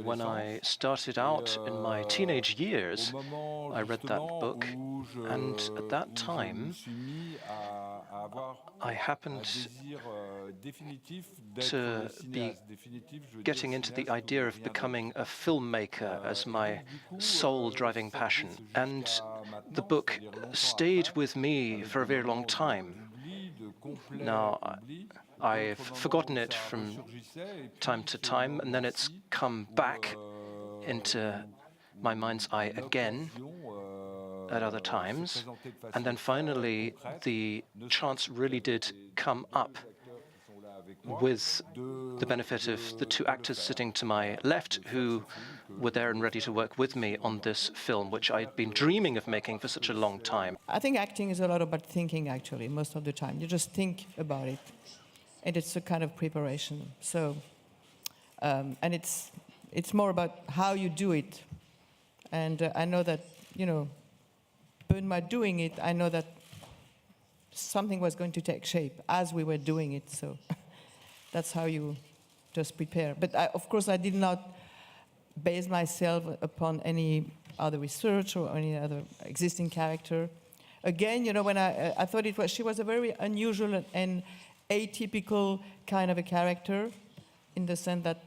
When I started out in my teenage years, I read that book, and at that time, I happened to be getting into the idea of becoming a filmmaker as my sole driving passion. And the book stayed with me for a very long time. Now, I've forgotten it from time to time, and then it's come back into my mind's eye again at other times. And then finally, the chance really did come up with the benefit of the two actors sitting to my left who were there and ready to work with me on this film, which I'd been dreaming of making for such a long time. I think acting is a lot about thinking, actually, most of the time. You just think about it, and it's a kind of preparation. So, and it's more about how you do it. And I know that, Benoit doing it, I know that something was going to take shape as we were doing it. So that's how you just prepare. But of course, I did not base myself upon any other research or any other existing character. Again, when I thought she was a very unusual and atypical kind of a character, in the sense that,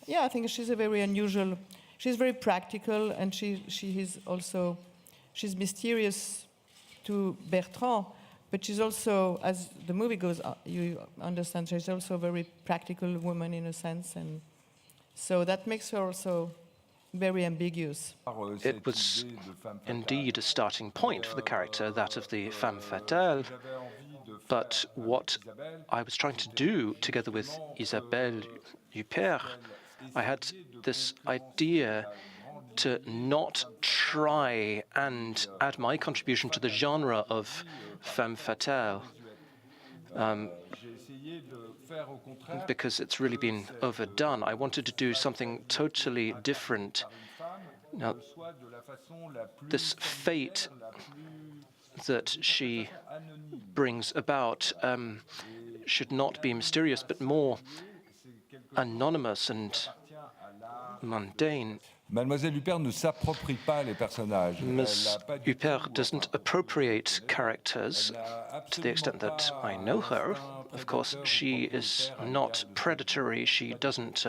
I think she's a very unusual. She's very practical, and she's mysterious to Bertrand, but she's also, as the movie goes, you understand, she's also a very practical woman in a sense, and so that makes her also very ambiguous. It was indeed a starting point for the character, that of the femme fatale, but what I was trying to do together with Isabelle Huppert, I had this idea to not try and add my contribution to the genre of femme fatale, because it's really been overdone. I wanted to do something totally different. Now, this fate that she brings about should not be mysterious, but more anonymous and mundane. Mademoiselle Huppert ne s'approprie pas les personnages. Ms. Huppert doesn't appropriate characters to the extent that I know her. Of course, she is not predatory. She doesn't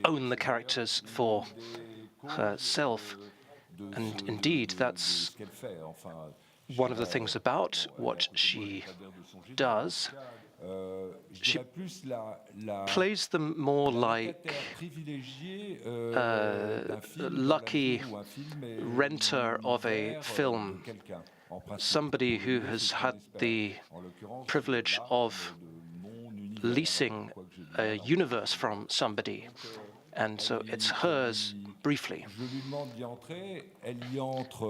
own the characters for herself. And indeed, that's one of the things about what she does. She plays them more like a lucky renter of a film, somebody who has had the privilege of leasing a universe from somebody. And so it's hers briefly.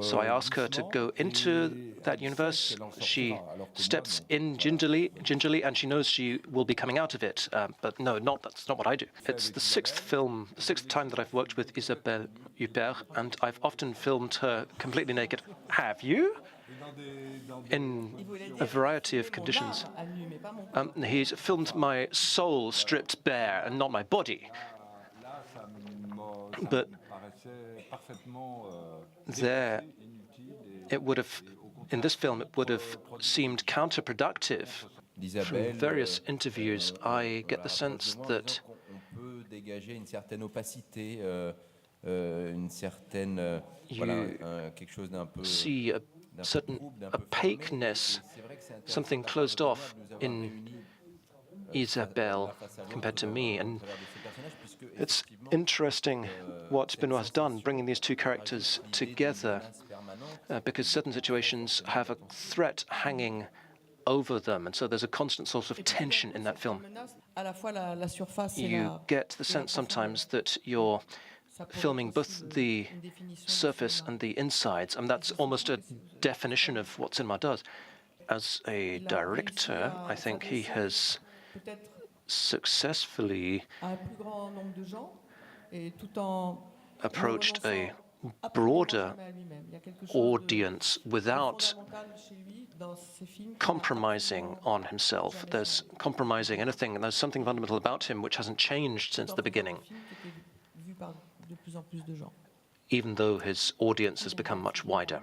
So I ask her to go into that universe. She steps in gingerly, and she knows she will be coming out of it. But no, that's not what I do. It's the sixth time that I've worked with Isabelle Huppert, and I've often filmed her completely naked. Have you? In a variety of conditions. He's filmed my soul stripped bare and not my body. But there, it would have, in this film, it would have seemed counterproductive. From various interviews, I get the sense that you see a certain opaqueness, something closed off in Isabelle compared to me. And it's interesting what Benoit has done, bringing these two characters together, because certain situations have a threat hanging over them, and so there's a constant source of tension in that film. You get the sense sometimes that you're filming both the surface and the insides, and that's almost a definition of what cinema does. As a director, I think he has successfully approached a broader audience without compromising on himself. There's compromising anything, and there's something fundamental about him which hasn't changed since the beginning, even though his audience has become much wider.